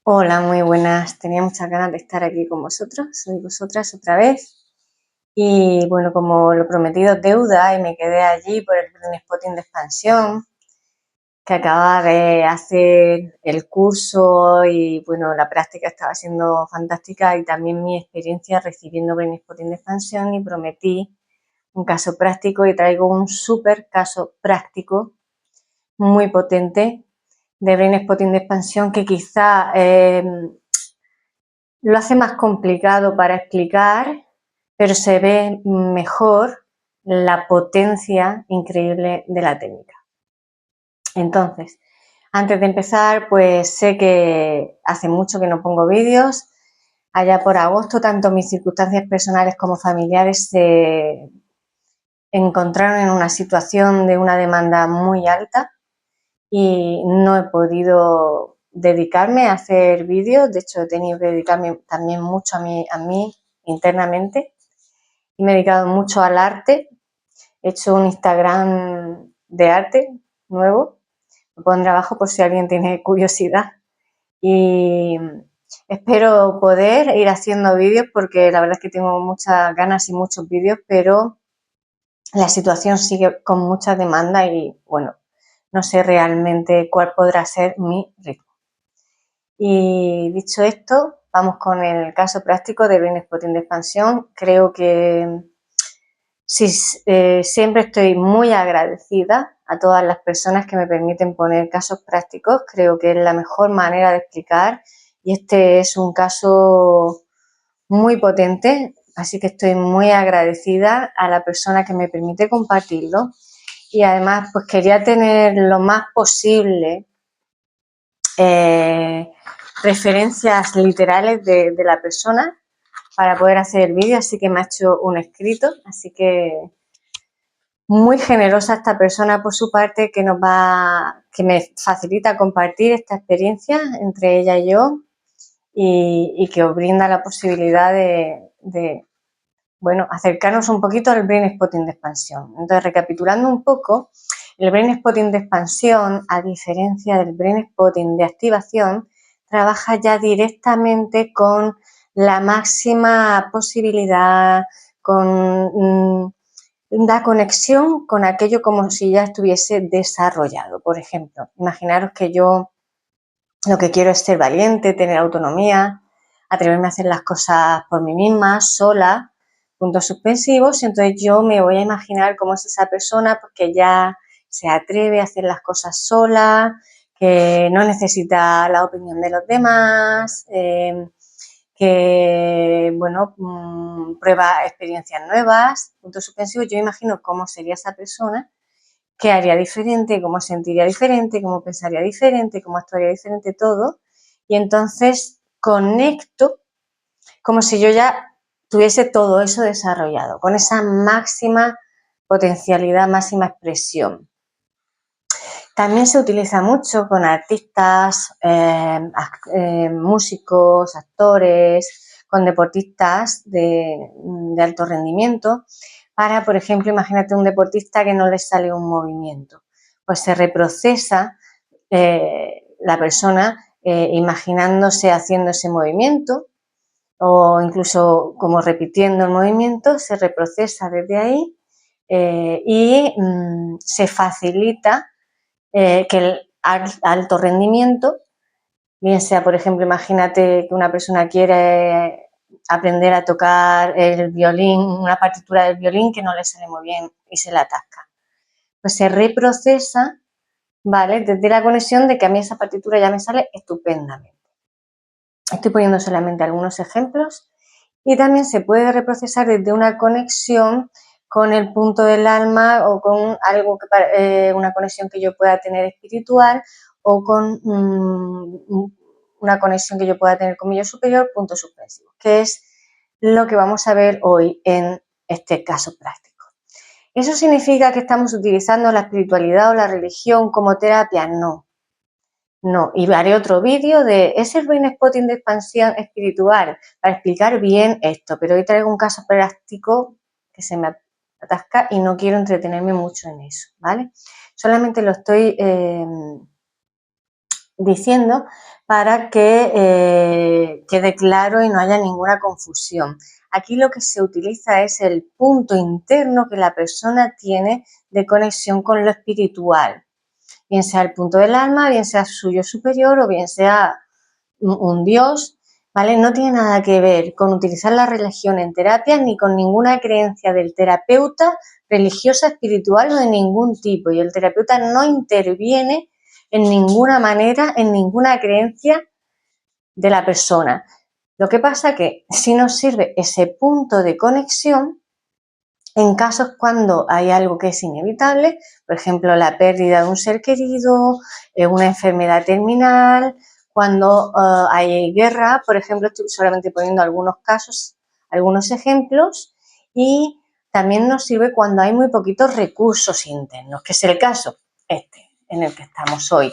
Hola, muy buenas. Tenía muchas ganas de estar aquí con vosotros, soy vosotras otra vez. Y bueno, como lo prometido es deuda y me quedé allí por el Brain Spotting de expansión, que acababa de hacer el curso y bueno, la práctica estaba siendo fantástica y también mi experiencia recibiendo Brain Spotting de expansión, y prometí un caso práctico y traigo un súper caso práctico muy potente de Brain Spotting de expansión que quizá lo hace más complicado para explicar, pero se ve mejor la potencia increíble de la técnica. Entonces, antes de empezar, pues sé que hace mucho que no pongo vídeos. Allá por agosto, tanto mis circunstancias personales como familiares se encontraron en una situación de una demanda muy alta y no he podido dedicarme a hacer vídeos. De hecho, he tenido que dedicarme también mucho a mí internamente, y me he dedicado mucho al arte. He hecho un Instagram de arte nuevo, lo pondré abajo por si alguien tiene curiosidad, y espero poder ir haciendo vídeos porque la verdad es que tengo muchas ganas y muchos vídeos, pero la situación sigue con mucha demanda y bueno, no sé realmente cuál podrá ser mi ritmo. Y dicho esto, vamos con el caso práctico de Brain Spotting de expansión. Creo que sí, siempre estoy muy agradecida a todas las personas que me permiten poner casos prácticos. Creo que es la mejor manera de explicar y este es un caso muy potente, así que estoy muy agradecida a la persona que me permite compartirlo. Y además, pues quería tener lo más posible referencias literales de la persona para poder hacer el vídeo, así que me ha hecho un escrito, así que muy generosa esta persona por su parte, que me facilita compartir esta experiencia entre ella y yo, y que os brinda la posibilidad de bueno, acercarnos un poquito al Brain Spotting de expansión. Entonces, recapitulando un poco, el Brain Spotting de expansión, a diferencia del Brain Spotting de activación, trabaja ya directamente con la máxima posibilidad, con la conexión con aquello como si ya estuviese desarrollado. Por ejemplo, imaginaros que yo lo que quiero es ser valiente, tener autonomía, atreverme a hacer las cosas por mí misma, sola, puntos suspensivos, y entonces yo me voy a imaginar cómo es esa persona porque ya se atreve a hacer las cosas sola, que no necesita la opinión de los demás, que bueno, prueba experiencias nuevas, puntos suspensivos. Yo imagino cómo sería esa persona, qué haría diferente, cómo sentiría diferente, cómo pensaría diferente, cómo actuaría diferente, todo. Y entonces conecto como si yo ya tuviese todo eso desarrollado, con esa máxima potencialidad, máxima expresión. También se utiliza mucho con artistas, músicos, actores, con deportistas de alto rendimiento, para, por ejemplo, imagínate un deportista que no le sale un movimiento, pues se reprocesa la persona imaginándose haciendo ese movimiento, o incluso como repitiendo el movimiento, se reprocesa desde ahí y se facilita que el alto rendimiento, bien sea, por ejemplo, imagínate que una persona quiere aprender a tocar el violín, una partitura del violín que no le sale muy bien y se la atasca, pues se reprocesa, ¿vale? Desde la conexión de que a mí esa partitura ya me sale estupendamente. Estoy poniendo solamente algunos ejemplos. Y también se puede reprocesar desde una conexión con el punto del alma, o con algo una conexión que yo pueda tener espiritual, o con una conexión que yo pueda tener con mi yo superior, punto suspensivo, que es lo que vamos a ver hoy en este caso práctico. ¿Eso significa que estamos utilizando la espiritualidad o la religión como terapia? No. No, y haré otro vídeo de ese Brain Spotting de expansión espiritual para explicar bien esto, pero hoy traigo un caso práctico que se me atasca y no quiero entretenerme mucho en eso, ¿vale? Solamente lo estoy diciendo para que quede claro y no haya ninguna confusión. Aquí lo que se utiliza es el punto interno que la persona tiene de conexión con lo espiritual, bien sea el punto del alma, bien sea suyo superior o bien sea un dios, ¿vale? No tiene nada que ver con utilizar la religión en terapia ni con ninguna creencia del terapeuta religiosa, espiritual o de ningún tipo. Y el terapeuta no interviene en ninguna manera, en ninguna creencia de la persona. Lo que pasa es que sí nos sirve ese punto de conexión en casos cuando hay algo que es inevitable, por ejemplo, la pérdida de un ser querido, una enfermedad terminal, cuando hay guerra, por ejemplo, estoy solamente poniendo algunos casos, algunos ejemplos, y también nos sirve cuando hay muy poquitos recursos internos, que es el caso en el que estamos hoy,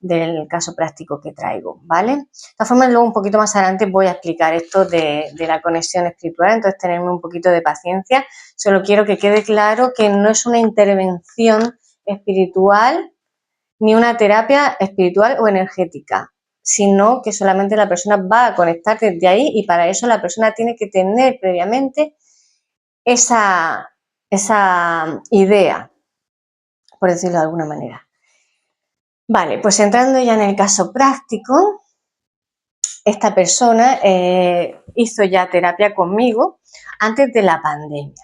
del caso práctico que traigo, ¿vale? De todas formas, luego un poquito más adelante voy a explicar esto de la conexión espiritual, entonces tenerme un poquito de paciencia. Solo quiero que quede claro que no es una intervención espiritual ni una terapia espiritual o energética, sino que solamente la persona va a conectar desde ahí y para eso la persona tiene que tener previamente esa idea, por decirlo de alguna manera. Vale, pues entrando ya en el caso práctico, esta persona hizo ya terapia conmigo antes de la pandemia.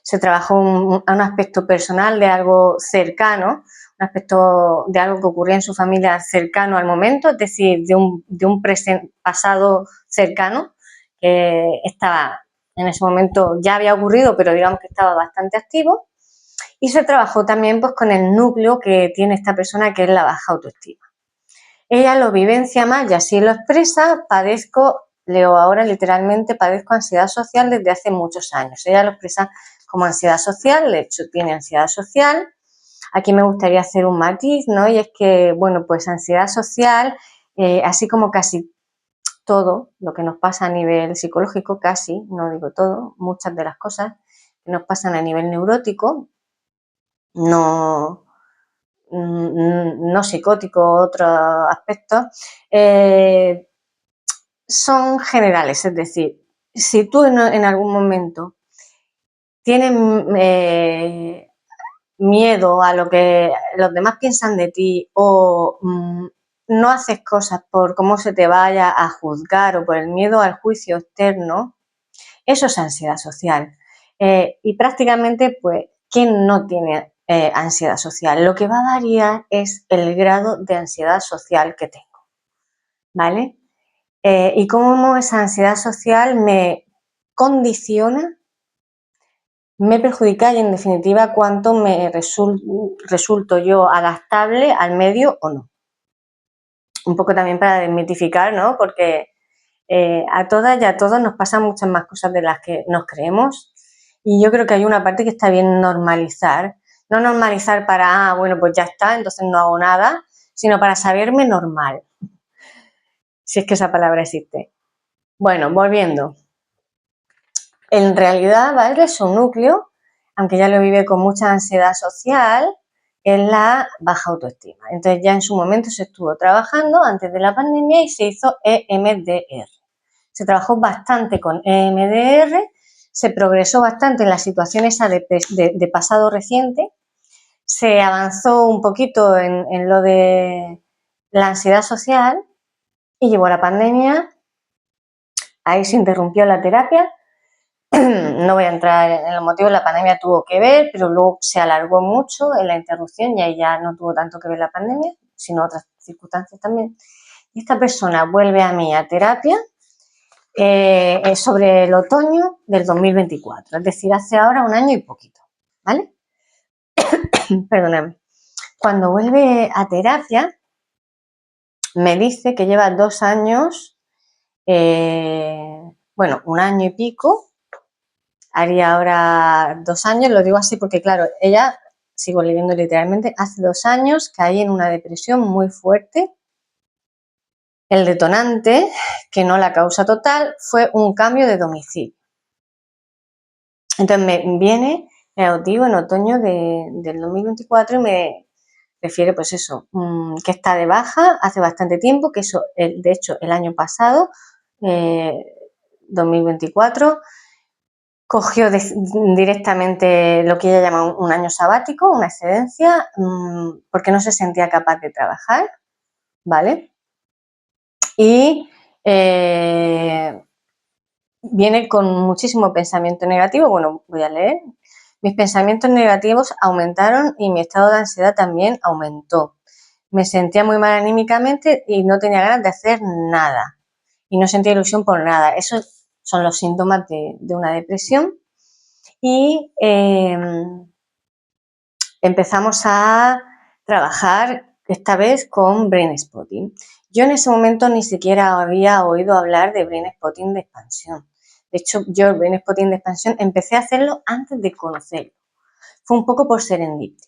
Se trabajó un aspecto personal de algo cercano, un aspecto de algo que ocurría en su familia cercano al momento, es decir, de un pasado cercano que estaba en ese momento, ya había ocurrido, pero digamos que estaba bastante activo. Y se trabajó también pues, con el núcleo que tiene esta persona, que es la baja autoestima. Ella lo vivencia más y así lo expresa: leo ahora literalmente, padezco ansiedad social desde hace muchos años. Ella lo expresa como ansiedad social, de hecho tiene ansiedad social. Aquí me gustaría hacer un matiz, ¿no? Y es que, bueno, pues ansiedad social, así como casi todo lo que nos pasa a nivel psicológico, casi, no digo todo, muchas de las cosas que nos pasan a nivel neurótico, no psicótico, otros aspectos, son generales. Es decir, si tú en algún momento tienes miedo a lo que los demás piensan de ti o no haces cosas por cómo se te vaya a juzgar o por el miedo al juicio externo, eso es ansiedad social. Y prácticamente, pues, ¿quién no tiene ansiedad social? Lo que va a variar es el grado de ansiedad social que tengo, ¿vale? Y cómo esa ansiedad social me condiciona, me perjudica y, en definitiva, cuánto me resulto yo adaptable al medio o no. Un poco también para desmitificar, ¿no? Porque a todas y a todos nos pasan muchas más cosas de las que nos creemos. Y yo creo que hay una parte que está bien normalizar. No normalizar para, bueno, pues ya está, entonces no hago nada, sino para saberme normal. Si es que esa palabra existe. Bueno, volviendo. En realidad, ¿vale? Su núcleo, aunque ya lo vive con mucha ansiedad social, es la baja autoestima. Entonces ya en su momento se estuvo trabajando antes de la pandemia y se hizo EMDR. Se trabajó bastante con EMDR, se progresó bastante en la situación esa de pasado reciente, se avanzó un poquito en lo de la ansiedad social y llegó la pandemia. Ahí se interrumpió la terapia. No voy a entrar en los motivos, la pandemia tuvo que ver, pero luego se alargó mucho en la interrupción y ahí ya no tuvo tanto que ver la pandemia, sino otras circunstancias también. Y esta persona vuelve a mí a terapia sobre el otoño del 2024, es decir, hace ahora un año y poquito, ¿vale? Perdóname. Cuando vuelve a terapia, me dice que lleva 2 años, bueno, un año y pico, haría ahora 2 años, lo digo así porque, claro, ella, sigo leyendo literalmente, hace 2 años caí en una depresión muy fuerte. El detonante, que no la causa total, fue un cambio de domicilio. Entonces me viene, os digo, en otoño del 2024 y me refiere pues eso, que está de baja hace bastante tiempo, que eso, de hecho, el año pasado, 2024, cogió directamente lo que ella llama un año sabático, una excedencia, porque no se sentía capaz de trabajar, ¿vale? Y viene con muchísimo pensamiento negativo. Bueno, voy a leer. Mis pensamientos negativos aumentaron y mi estado de ansiedad también aumentó. Me sentía muy mal anímicamente y no tenía ganas de hacer nada. Y no sentía ilusión por nada. Esos son los síntomas de una depresión. Y empezamos a trabajar esta vez con Brain Spotting. Yo en ese momento ni siquiera había oído hablar de Brain Spotting de expansión. De hecho, yo el Brain Spotting de expansión empecé a hacerlo antes de conocerlo. Fue un poco por serendipia.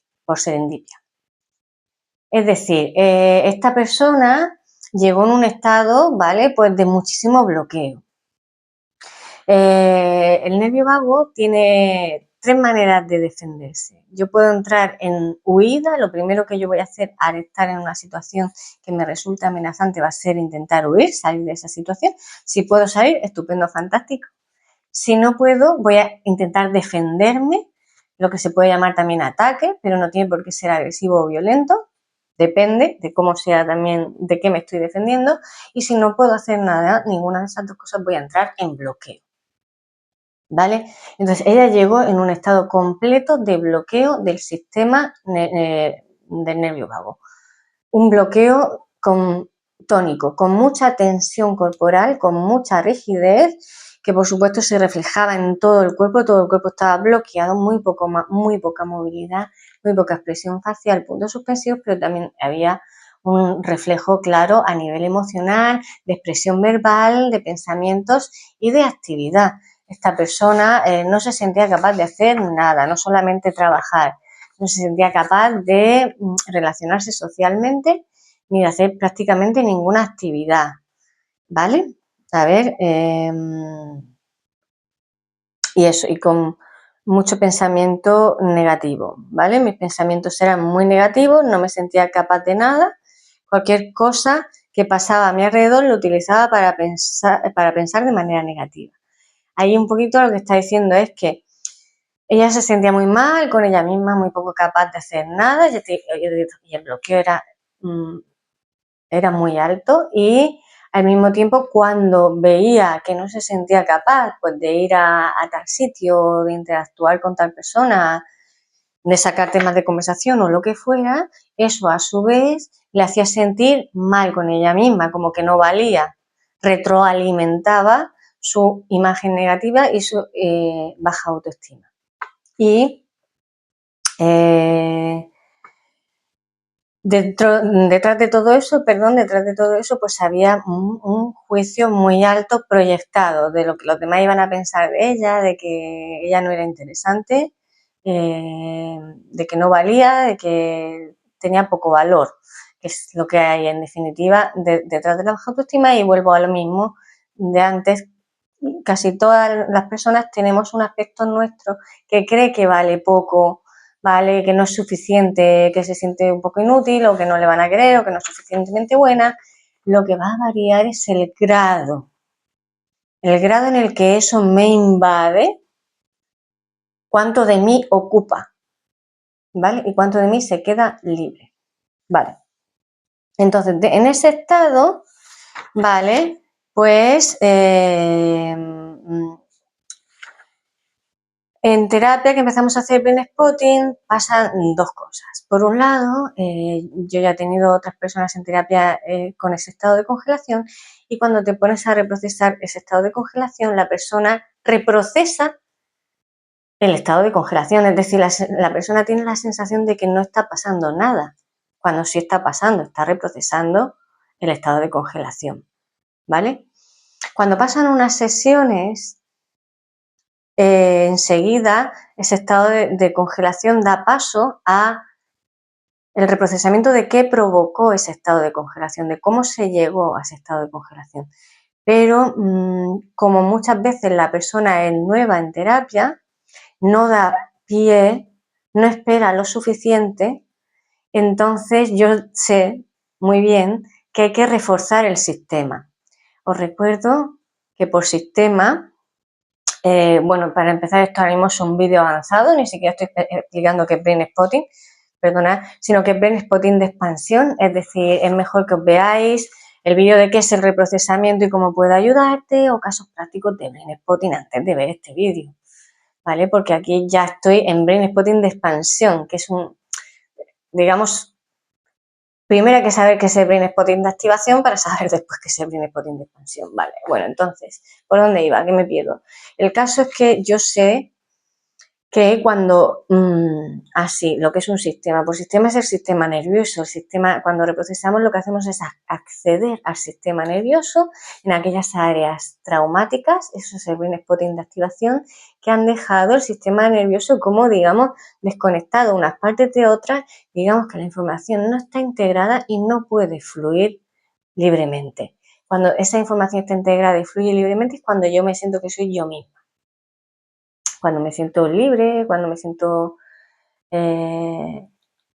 Es decir, esta persona llegó en un estado, ¿vale? Pues de muchísimo bloqueo. El nervio vago tiene 3 maneras de defenderse. Yo puedo entrar en huida, lo primero que yo voy a hacer al estar en una situación que me resulta amenazante va a ser intentar huir, salir de esa situación. Si puedo salir, estupendo, fantástico. Si no puedo, voy a intentar defenderme, lo que se puede llamar también ataque, pero no tiene por qué ser agresivo o violento. Depende de cómo sea también, de qué me estoy defendiendo. Y si no puedo hacer nada, ninguna de esas dos cosas, voy a entrar en bloqueo. ¿Vale? Entonces ella llegó en un estado completo de bloqueo del sistema del nervio vago. Un bloqueo tónico, con mucha tensión corporal, con mucha rigidez, que por supuesto se reflejaba en todo el cuerpo estaba bloqueado, muy poca movilidad, muy poca expresión facial, puntos suspensivos, pero también había un reflejo claro a nivel emocional, de expresión verbal, de pensamientos y de actividad. Esta persona no se sentía capaz de hacer nada, no solamente trabajar, no se sentía capaz de relacionarse socialmente ni de hacer prácticamente ninguna actividad, ¿vale? A ver, y eso, y con mucho pensamiento negativo, ¿vale? Mis pensamientos eran muy negativos, no me sentía capaz de nada, cualquier cosa que pasaba a mi alrededor lo utilizaba para pensar de manera negativa. Ahí un poquito lo que está diciendo es que ella se sentía muy mal con ella misma, muy poco capaz de hacer nada y el bloqueo era muy alto y al mismo tiempo cuando veía que no se sentía capaz pues, de ir a tal sitio, de interactuar con tal persona, de sacar temas de conversación o lo que fuera, eso a su vez le hacía sentir mal con ella misma, como que no valía, retroalimentaba su imagen negativa y su baja autoestima. Y detrás de todo eso, pues había un juicio muy alto proyectado de lo que los demás iban a pensar de ella, de que ella no era interesante, de que no valía, de que tenía poco valor, que es lo que hay en definitiva detrás de la baja autoestima. Y vuelvo a lo mismo de antes, casi todas las personas tenemos un aspecto nuestro que cree que vale poco, ¿vale? Que no es suficiente, que se siente un poco inútil o que no le van a querer o que no es suficientemente buena. Lo que va a variar es el grado en el que eso me invade, cuánto de mí ocupa, ¿vale? Y cuánto de mí se queda libre, ¿vale? Entonces, en ese estado, ¿vale? Pues en terapia que empezamos a hacer Brain Spotting pasan dos cosas. Por un lado, yo ya he tenido otras personas en terapia con ese estado de congelación y cuando te pones a reprocesar ese estado de congelación, la persona reprocesa el estado de congelación. Es decir, la persona tiene la sensación de que no está pasando nada, cuando sí está pasando, está reprocesando el estado de congelación, ¿vale? Cuando pasan unas sesiones, enseguida ese estado de congelación da paso a el reprocesamiento de qué provocó ese estado de congelación, de cómo se llegó a ese estado de congelación. Pero como muchas veces la persona es nueva en terapia, no da pie, no espera lo suficiente, entonces yo sé muy bien que hay que reforzar el sistema. Os recuerdo que por sistema, bueno, para empezar esto ahora mismo es un vídeo avanzado, ni siquiera estoy explicando qué es Brain Spotting, perdonad, sino que es Brain Spotting de expansión, es decir, es mejor que os veáis el vídeo de qué es el reprocesamiento y cómo puede ayudarte, o casos prácticos de Brain Spotting antes de ver este vídeo, ¿vale? Porque aquí ya estoy en Brain Spotting de expansión, que es un, digamos, primero hay que saber qué es el Brain Spotting de activación para saber después qué es el Brain Spotting de expansión, ¿vale? Bueno, entonces, ¿por dónde iba? ¿Qué me pierdo? El caso es que yo sé que cuando, así, lo que es un sistema, por sistema es el sistema nervioso, el sistema, cuando reprocesamos lo que hacemos es acceder al sistema nervioso en aquellas áreas traumáticas, eso es el Brain Spotting de activación, que han dejado el sistema nervioso como, digamos, desconectado unas partes de otras, digamos que la información no está integrada y no puede fluir libremente. Cuando esa información está integrada y fluye libremente es cuando yo me siento que soy yo misma. Cuando me siento libre, cuando me siento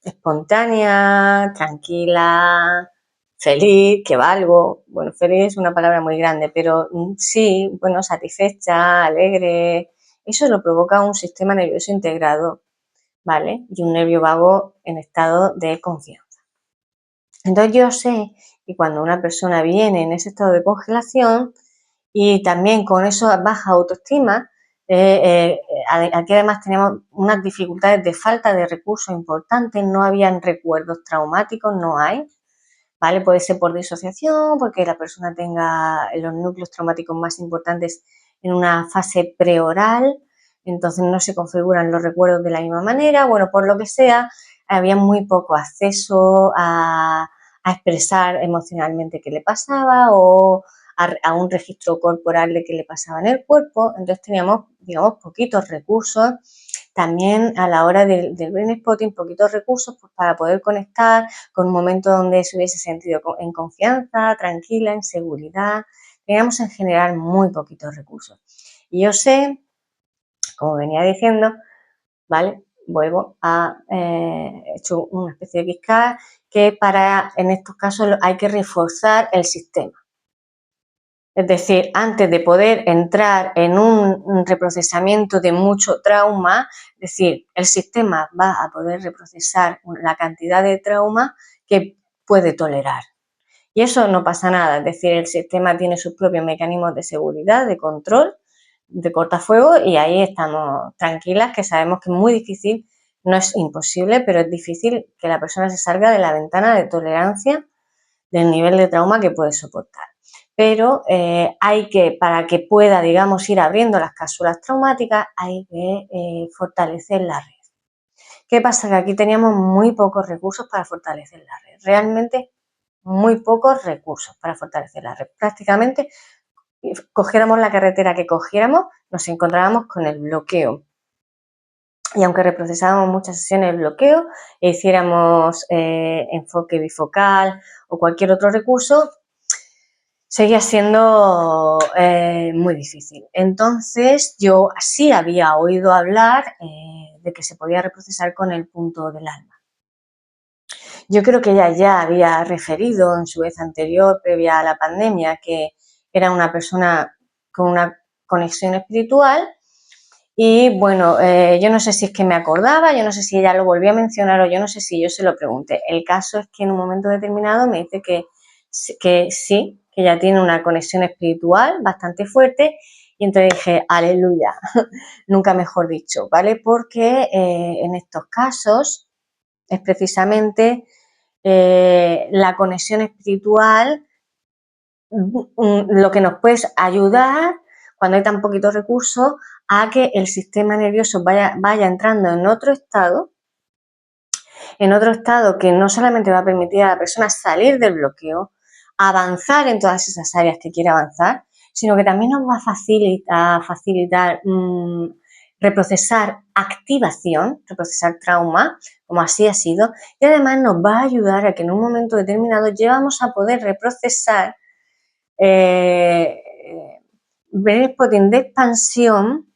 espontánea, tranquila, feliz, que valgo. Bueno, feliz es una palabra muy grande, pero sí, bueno, satisfecha, alegre. Eso lo provoca un sistema nervioso integrado, ¿vale? Y un nervio vago en estado de confianza. Entonces yo sé que cuando una persona viene en ese estado de congelación y también con eso baja autoestima, aquí además teníamos unas dificultades de falta de recursos importantes, no habían recuerdos traumáticos, no hay, ¿vale? Puede ser por disociación, porque la persona tenga los núcleos traumáticos más importantes en una fase preoral, entonces no se configuran los recuerdos de la misma manera, bueno, por lo que sea, había muy poco acceso a expresar emocionalmente qué le pasaba o a un registro corporal de qué le pasaba en el cuerpo, entonces teníamos, digamos, poquitos recursos. También a la hora del Brain Spotting, poquitos recursos pues, para poder conectar con un momento donde se hubiese sentido en confianza, tranquila, en seguridad. Teníamos en general muy poquitos recursos. Y yo sé, como venía diciendo, ¿vale? Vuelvo a hecho una especie de X-Card que en estos casos hay que reforzar el sistema. Es decir, antes de poder entrar en un reprocesamiento de mucho trauma, es decir, el sistema va a poder reprocesar la cantidad de trauma que puede tolerar. Y eso no pasa nada, es decir, el sistema tiene sus propios mecanismos de seguridad, de control, de cortafuego y ahí estamos tranquilas, que sabemos que es muy difícil, no es imposible, pero es difícil que la persona se salga de la ventana de tolerancia del nivel de trauma que puede soportar. Pero para que pueda, digamos, ir abriendo las cápsulas traumáticas, hay que fortalecer la red. ¿Qué pasa? Que aquí teníamos muy pocos recursos para fortalecer la red. Realmente muy pocos recursos para fortalecer la red. Prácticamente, cogiéramos la carretera que cogiéramos, nos encontrábamos con el bloqueo. Y aunque reprocesábamos muchas sesiones de bloqueo e hiciéramos enfoque bifocal o cualquier otro recurso, seguía siendo muy difícil. Entonces yo sí había oído hablar de que se podía reprocesar con el punto del alma. Yo creo que ella ya había referido en su vez anterior, previa a la pandemia, que era una persona con una conexión espiritual y bueno, yo no sé si es que me acordaba, yo no sé si ella lo volvió a mencionar o yo no sé si yo se lo pregunté. El caso es que en un momento determinado me dice que sí, que ella tiene una conexión espiritual bastante fuerte y entonces dije, aleluya, nunca mejor dicho, ¿vale? Porque en estos casos es precisamente la conexión espiritual lo que nos puede ayudar cuando hay tan poquitos recursos a que el sistema nervioso vaya entrando en otro estado que no solamente va a permitir a la persona salir del bloqueo, avanzar en todas esas áreas que quiere avanzar, sino que también nos va a facilitar reprocesar activación, reprocesar trauma, como así ha sido, y además nos va a ayudar a que en un momento determinado ya vamos a poder reprocesar Brain Spotting de expansión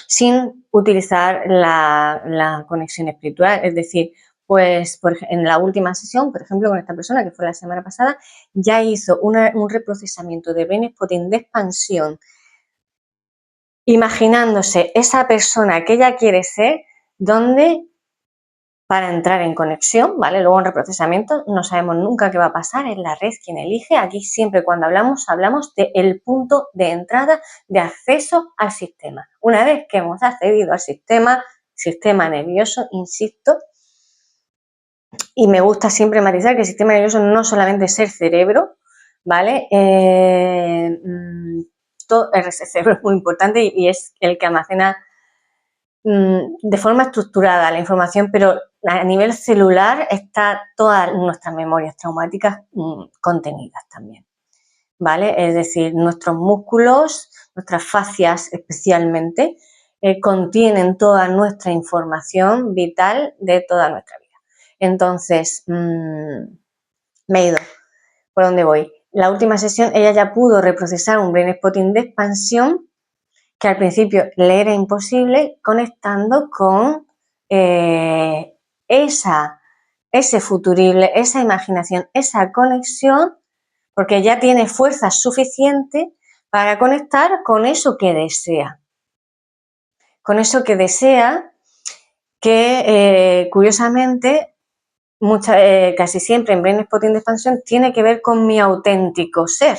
sin utilizar la conexión espiritual, es decir, pues en la última sesión, por ejemplo, con esta persona que fue la semana pasada, ya hizo un reprocesamiento de brain spotting de expansión, imaginándose esa persona que ella quiere ser, donde para entrar en conexión, ¿vale? Luego en reprocesamiento no sabemos nunca qué va a pasar, es la red quien elige. Aquí siempre cuando hablamos del punto de entrada, de acceso al sistema. Una vez que hemos accedido al sistema nervioso, insisto, y me gusta siempre matizar que el sistema nervioso no solamente es el cerebro, ¿vale? El cerebro es muy importante y es el que almacena de forma estructurada la información, pero a nivel celular está todas nuestras memorias traumáticas contenidas también, ¿vale? Es decir, nuestros músculos, nuestras fascias especialmente, contienen toda nuestra información vital de toda nuestra vida. Entonces, me he ido. ¿Por dónde voy? La última sesión ella ya pudo reprocesar un brain spotting de expansión que al principio le era imposible, conectando con ese futurible, esa imaginación, esa conexión, porque ya tiene fuerza suficiente para conectar con eso que desea. Con eso que desea, que curiosamente, casi siempre en Brain Spotting de expansión tiene que ver con mi auténtico ser,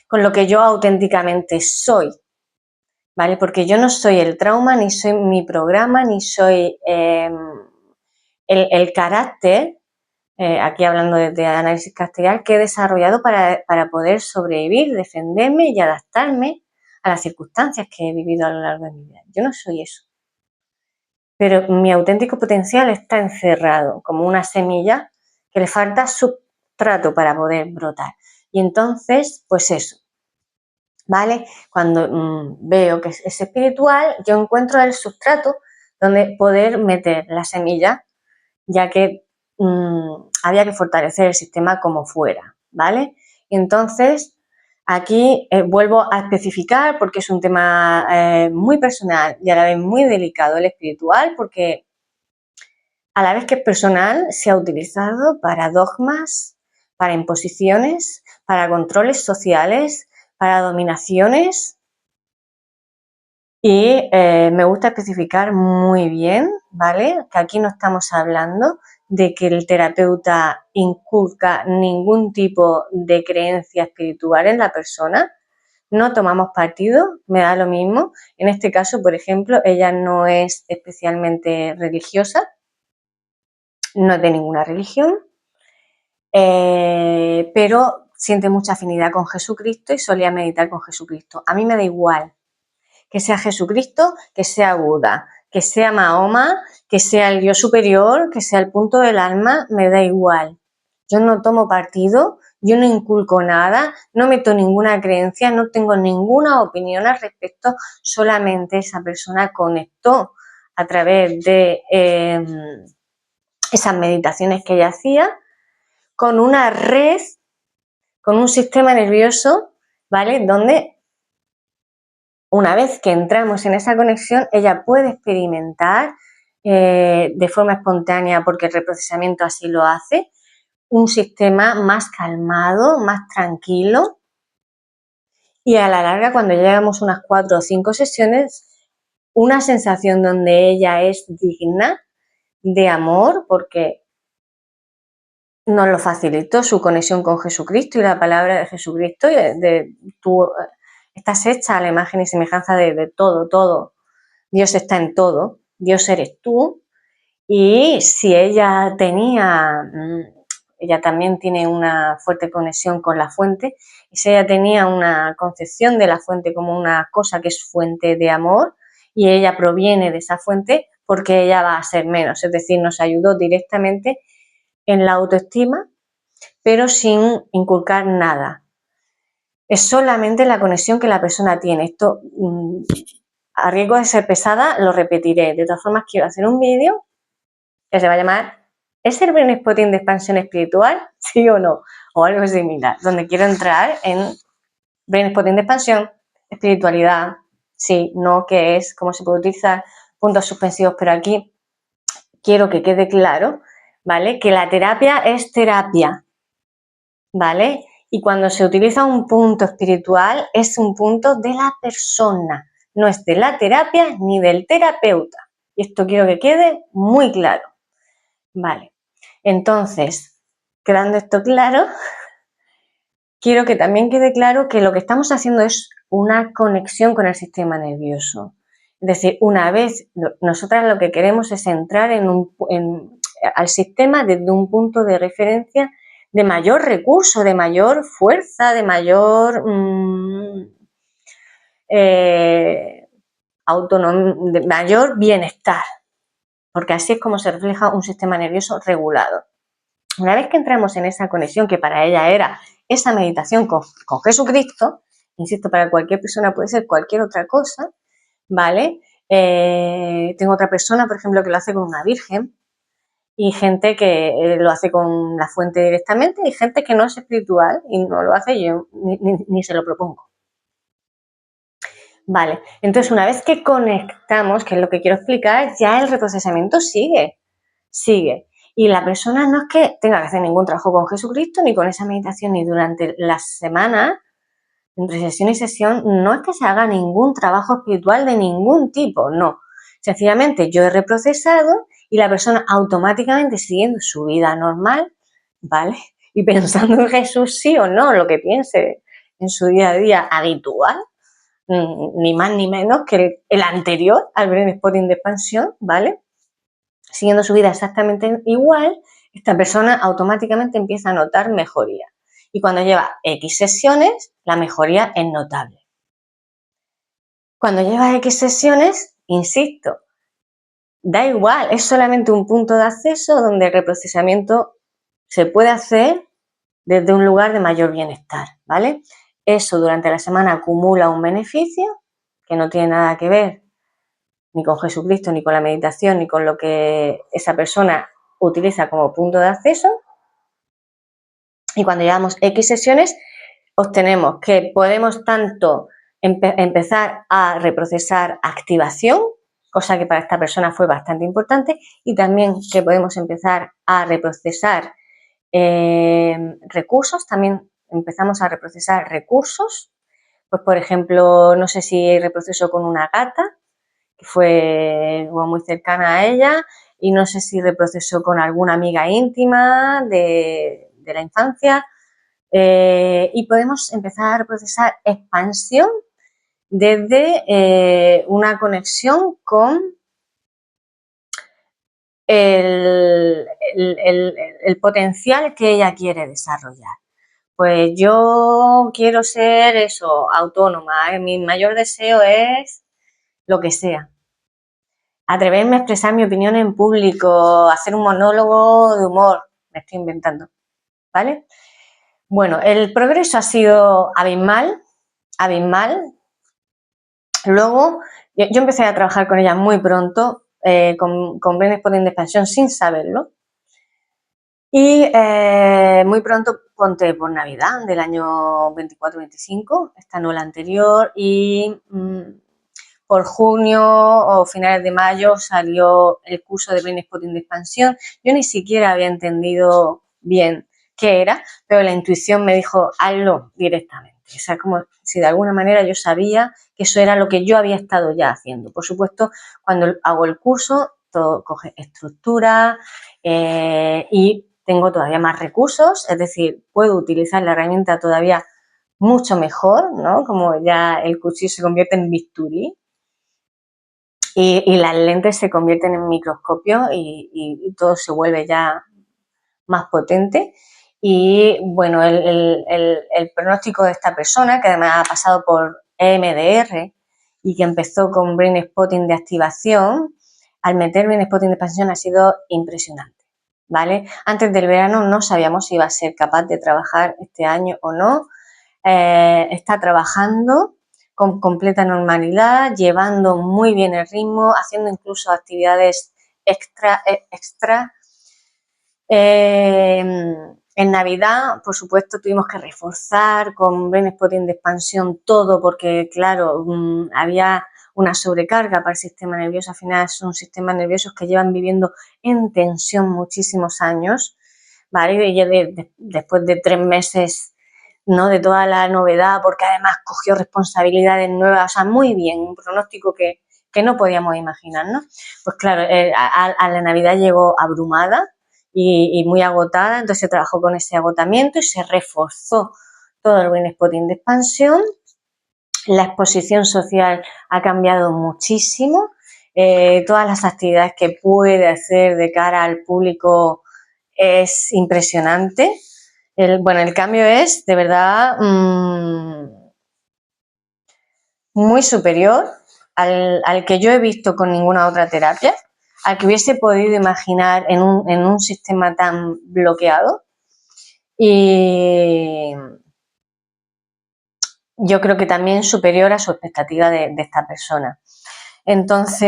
con lo que yo auténticamente soy. ¿Vale? Porque yo no soy el trauma, ni soy mi programa, ni soy el carácter, aquí hablando de análisis caracterial, que he desarrollado para poder sobrevivir, defenderme y adaptarme a las circunstancias que he vivido a lo largo de mi vida. Yo no soy eso. Pero mi auténtico potencial está encerrado como una semilla que le falta sustrato para poder brotar. Y entonces, pues eso. ¿Vale? Cuando veo que es espiritual, yo encuentro el sustrato donde poder meter la semilla, ya que había que fortalecer el sistema como fuera, ¿vale? Entonces, aquí vuelvo a especificar, porque es un tema muy personal y a la vez muy delicado, el espiritual, porque a la vez que es personal, se ha utilizado para dogmas, para imposiciones, para controles sociales, para dominaciones. Y me gusta especificar muy bien, ¿vale? Que aquí no estamos hablando de que el terapeuta inculca ningún tipo de creencia espiritual en la persona. No tomamos partido, me da lo mismo. En este caso, por ejemplo, ella no es especialmente religiosa, no es de ninguna religión, pero siente mucha afinidad con Jesucristo y solía meditar con Jesucristo. A mí me da igual que sea Jesucristo, que sea Buda, que sea Mahoma, que sea el Dios superior, que sea el punto del alma, me da igual. Yo no tomo partido, yo no inculco nada, no meto ninguna creencia, no tengo ninguna opinión al respecto, solamente esa persona conectó a través de esas meditaciones que ella hacía con una red, con un sistema nervioso, ¿vale? Donde una vez que entramos en esa conexión, ella puede experimentar de forma espontánea, porque el reprocesamiento así lo hace, un sistema más calmado, más tranquilo, y a la larga, cuando llegamos unas 4 o 5 sesiones, una sensación donde ella es digna de amor, porque nos lo facilitó su conexión con Jesucristo y la palabra de Jesucristo, y tú estás hecha a la imagen y semejanza de todo. Dios está en todo, Dios eres tú. Y si ella ella también tiene una fuerte conexión con la fuente, y si ella tenía una concepción de la fuente como una cosa que es fuente de amor, y ella proviene de esa fuente, porque ella va a ser menos, es decir, nos ayudó directamente en la autoestima, pero sin inculcar nada. Es solamente la conexión que la persona tiene. Esto, a riesgo de ser pesada, lo repetiré. De todas formas, quiero hacer un vídeo que se va a llamar ¿es el brain spotting de expansión espiritual? ¿Sí o no? O algo similar, donde quiero entrar en brain spotting de expansión, espiritualidad, sí, no, qué es, cómo se puede utilizar, puntos suspensivos, pero aquí quiero que quede claro, ¿vale? Que la terapia es terapia, ¿vale? Y cuando se utiliza un punto espiritual es un punto de la persona, no es de la terapia ni del terapeuta. Y esto quiero que quede muy claro, ¿vale? Entonces, quedando esto claro, quiero que también quede claro que lo que estamos haciendo es una conexión con el sistema nervioso. Es decir, una vez, nosotras lo que queremos es entrar al sistema desde un punto de referencia de mayor recurso, de mayor fuerza, de mayor de mayor bienestar, porque así es como se refleja un sistema nervioso regulado. Una vez que entramos en esa conexión, que para ella era esa meditación con Jesucristo, insisto, para cualquier persona puede ser cualquier otra cosa, ¿vale? Tengo otra persona, por ejemplo, que lo hace con una virgen, y gente que lo hace con la fuente directamente, y gente que no es espiritual y no lo hace, yo ni se lo propongo. Vale, entonces una vez que conectamos, que es lo que quiero explicar, ya el reprocesamiento sigue. Y la persona no es que tenga que hacer ningún trabajo con Jesucristo, ni con esa meditación, ni durante la semana, entre sesión y sesión, no es que se haga ningún trabajo espiritual de ningún tipo, no. Sencillamente yo he reprocesado y la persona automáticamente siguiendo su vida normal, ¿vale? Y pensando en Jesús sí o no, lo que piense en su día a día habitual, ni más ni menos que el anterior al Brain Spotting de expansión, ¿vale? Siguiendo su vida exactamente igual, esta persona automáticamente empieza a notar mejoría. Y cuando lleva X sesiones, la mejoría es notable. Cuando lleva X sesiones, insisto, da igual, es solamente un punto de acceso donde el reprocesamiento se puede hacer desde un lugar de mayor bienestar, ¿vale? Eso durante la semana acumula un beneficio que no tiene nada que ver ni con Jesucristo, ni con la meditación, ni con lo que esa persona utiliza como punto de acceso. Y cuando llevamos X sesiones, obtenemos que podemos tanto empezar a reprocesar activación, cosa que para esta persona fue bastante importante, y también que podemos empezar a reprocesar recursos, también empezamos a reprocesar recursos, pues por ejemplo, no sé si reproceso con una gata, que fue muy cercana a ella, y no sé si reprocesó con alguna amiga íntima de la infancia, y podemos empezar a reprocesar expansión desde una conexión con el potencial que ella quiere desarrollar. Pues yo quiero ser eso, autónoma, mi mayor deseo es lo que sea. Atreverme a expresar mi opinión en público, hacer un monólogo de humor, me estoy inventando, ¿vale? Bueno, el progreso ha sido abismal. Luego, yo empecé a trabajar con ella muy pronto, con Brain Spotting de expansión sin saberlo. Y muy pronto, ponte por Navidad del año 24-25, esta no la anterior, y por junio o finales de mayo salió el curso de Brain Spotting de expansión. Yo ni siquiera había entendido bien qué era, pero la intuición me dijo, hazlo directamente. O sea, como si de alguna manera yo sabía que eso era lo que yo había estado ya haciendo. Por supuesto, cuando hago el curso, todo coge estructura y tengo todavía más recursos, es decir, puedo utilizar la herramienta todavía mucho mejor, ¿no? Como ya el cuchillo se convierte en bisturí y las lentes se convierten en microscopio y todo se vuelve ya más potente. Y bueno, el pronóstico de esta persona, que además ha pasado por EMDR y que empezó con Brain Spotting de activación, al meter Brain Spotting de expansión ha sido impresionante, ¿vale? Antes del verano no sabíamos si iba a ser capaz de trabajar este año o no. Está trabajando con completa normalidad, llevando muy bien el ritmo, haciendo incluso actividades extra En Navidad, por supuesto, tuvimos que reforzar con brain spotting de expansión todo porque, claro, había una sobrecarga para el sistema nervioso. Al final son sistemas nerviosos que llevan viviendo en tensión muchísimos años, ¿vale? Y ya después de 3 meses, ¿no?, de toda la novedad, porque además cogió responsabilidades nuevas, o sea, muy bien, un pronóstico que no podíamos imaginar, ¿no? Pues claro, a la Navidad llegó abrumada y muy agotada, entonces se trabajó con ese agotamiento y se reforzó todo el brain spotting de expansión. La exposición social ha cambiado muchísimo, todas las actividades que puede hacer de cara al público es impresionante. El cambio es de verdad muy superior al que yo he visto con ninguna otra terapia, al que hubiese podido imaginar en un sistema tan bloqueado. Y yo creo que también superior a su expectativa de esta persona. Entonces,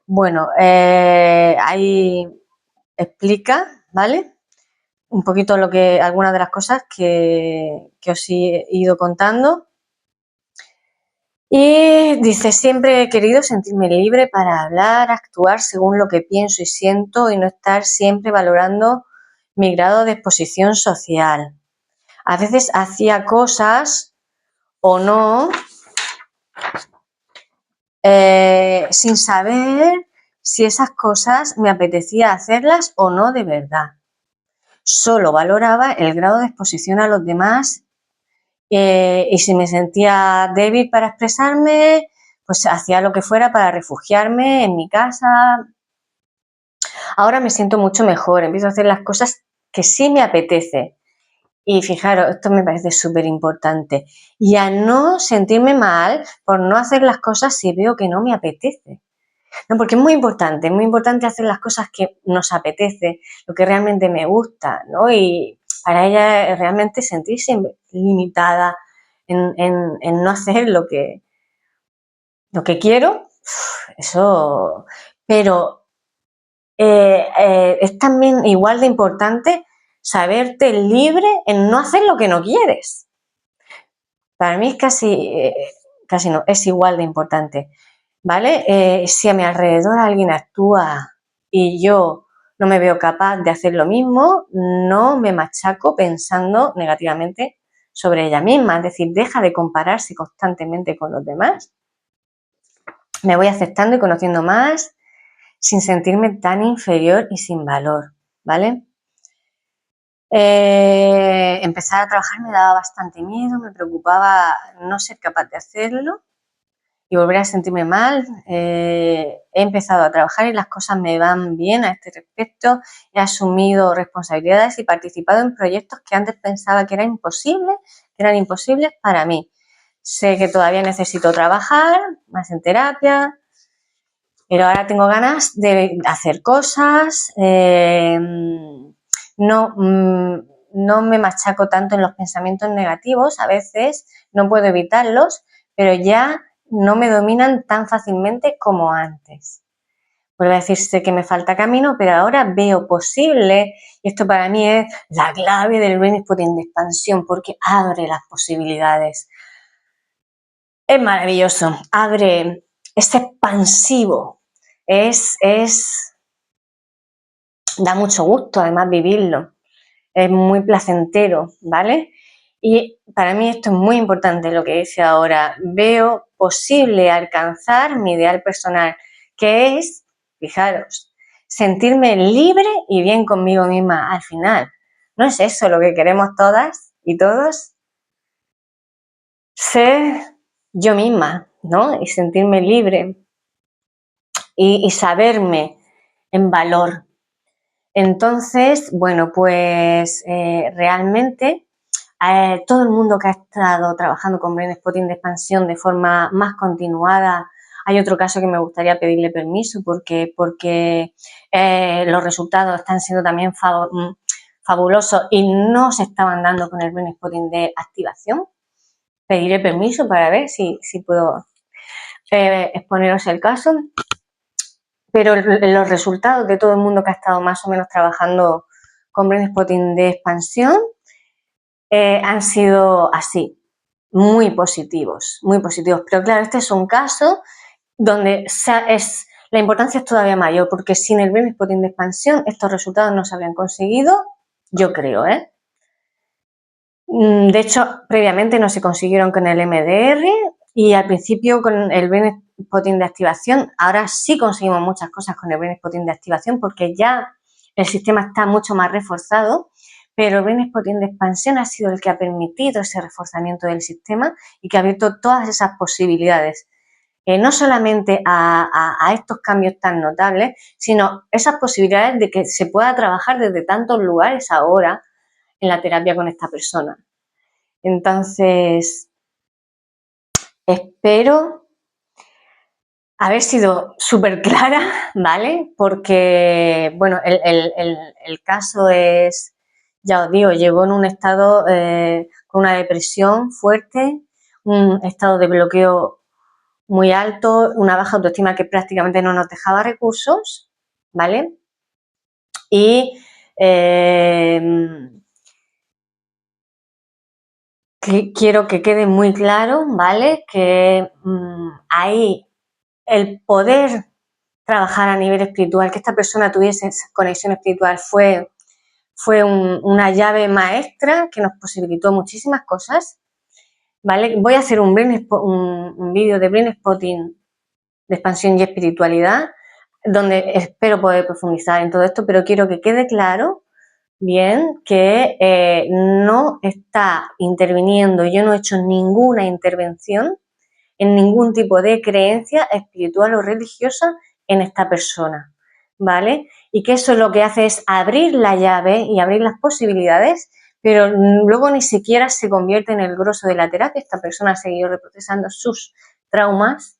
bueno, ahí explica, ¿vale?, un poquito algunas de las cosas que os he ido contando. Y dice, siempre he querido sentirme libre para hablar, actuar según lo que pienso y siento y no estar siempre valorando mi grado de exposición social. A veces hacía cosas o no sin saber si esas cosas me apetecía hacerlas o no de verdad. Solo valoraba el grado de exposición a los demás y si me sentía débil para expresarme, pues hacía lo que fuera para refugiarme en mi casa. Ahora me siento mucho mejor, empiezo a hacer las cosas que sí me apetece. Y fijaros, esto me parece súper importante. Y a no sentirme mal por no hacer las cosas si veo que no me apetece. No, porque es muy importante hacer las cosas que nos apetece, lo que realmente me gusta, ¿no? Y para ella realmente sentirse limitada en no hacer lo que quiero, eso. Pero es también igual de importante saberte libre en no hacer lo que no quieres. Para mí es casi no, es igual de importante, ¿vale? Si a mi alrededor alguien actúa y yo no me veo capaz de hacer lo mismo, no me machaco pensando negativamente sobre ella misma. Es decir, deja de compararse constantemente con los demás. Me voy aceptando y conociendo más sin sentirme tan inferior y sin valor, ¿vale? Empezar a trabajar me daba bastante miedo, me preocupaba no ser capaz de hacerlo y volver a sentirme mal. He empezado a trabajar y las cosas me van bien a este respecto. He asumido responsabilidades y participado en proyectos que antes pensaba que eran imposibles para mí. Sé que todavía necesito trabajar más en terapia, pero ahora tengo ganas de hacer cosas. No me machaco tanto en los pensamientos negativos, a veces no puedo evitarlos, pero ya no me dominan tan fácilmente como antes. Vuelvo a decirse que me falta camino, pero ahora veo posible, y esto para mí es la clave del brain spotting de expansión, porque abre las posibilidades. Es maravilloso, es expansivo, da mucho gusto además vivirlo. Es muy placentero, ¿vale? Y para mí esto es muy importante lo que dice ahora. Veo posible alcanzar mi ideal personal, que es, fijaros, sentirme libre y bien conmigo misma al final. ¿No es eso lo que queremos todas y todos? Ser yo misma, ¿no? Y sentirme libre y saberme en valor. Entonces, bueno, pues realmente todo el mundo que ha estado trabajando con brain spotting de expansión de forma más continuada, hay otro caso que me gustaría pedirle permiso porque los resultados están siendo también fabulosos y no se estaban dando con el brain spotting de activación. Pediré permiso para ver si puedo exponeros el caso. Pero los resultados de todo el mundo que ha estado más o menos trabajando con Brain Spotting de expansión han sido así, muy positivos, pero claro, este es un caso donde la importancia es todavía mayor, porque sin el Brain Spotting de expansión estos resultados no se habrían conseguido, yo creo, ¿eh? De hecho, previamente no se consiguieron con el MDR y al principio con el Brain Spotting de activación. Ahora sí conseguimos muchas cosas con el Brain Spotting de activación porque ya el sistema está mucho más reforzado, pero el Brain Spotting de expansión ha sido el que ha permitido ese reforzamiento del sistema y que ha abierto todas esas posibilidades. No solamente a estos cambios tan notables, sino esas posibilidades de que se pueda trabajar desde tantos lugares ahora en la terapia con esta persona. Entonces, espero haber sido súper clara, ¿vale? Porque, bueno, el caso es, ya os digo, llegó en un estado con una depresión fuerte, un estado de bloqueo muy alto, una baja autoestima que prácticamente no nos dejaba recursos, ¿vale? Y quiero que quede muy claro, ¿vale? Que ahí el poder trabajar a nivel espiritual, que esta persona tuviese esa conexión espiritual fue una llave maestra que nos posibilitó muchísimas cosas, ¿vale? Voy a hacer un vídeo de Brain Spotting de expansión y espiritualidad, donde espero poder profundizar en todo esto, pero quiero que quede claro bien que no está interviniendo, yo no he hecho ninguna intervención en ningún tipo de creencia espiritual o religiosa en esta persona, ¿vale? Y que eso lo que hace es abrir la llave y abrir las posibilidades, pero luego ni siquiera se convierte en el grosso de la terapia. Esta persona ha seguido reprocesando sus traumas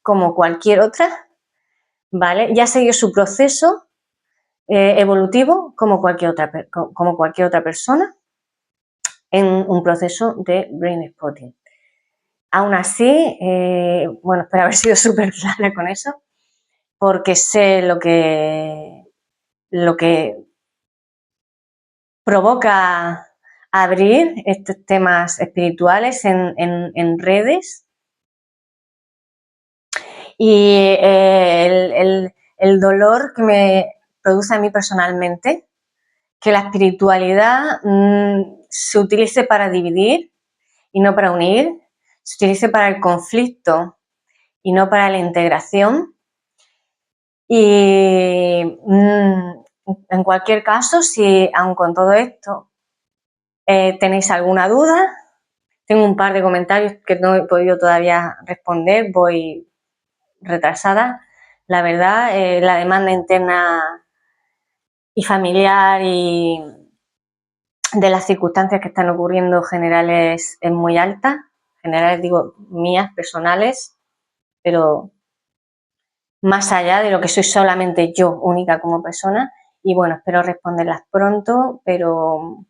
como cualquier otra, ¿vale? Ya ha seguido su proceso evolutivo como cualquier otra persona en un proceso de Brain Spotting. Aún así, bueno, espero haber sido súper clara con eso, porque sé lo que provoca abrir estos temas espirituales en redes y el dolor que me produce a mí personalmente, que la espiritualidad se utilice para dividir y no para unir, se utilice para el conflicto y no para la integración. Y en cualquier caso, si aun con todo esto tenéis alguna duda, tengo un par de comentarios que no he podido todavía responder, voy retrasada. La verdad, la demanda interna y familiar y de las circunstancias que están ocurriendo generales es muy alta. Generales digo mías, personales, pero más allá de lo que soy solamente yo, única como persona. Y bueno, espero responderlas pronto, pero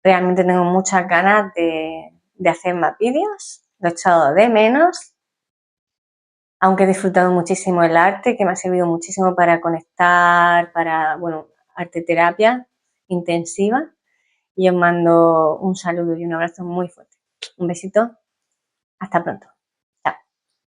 realmente tengo muchas ganas de hacer más vídeos. Lo he echado de menos, aunque he disfrutado muchísimo el arte, que me ha servido muchísimo para conectar, para, bueno, arte terapia intensiva. Y os mando un saludo y un abrazo muy fuerte. Un besito, hasta pronto.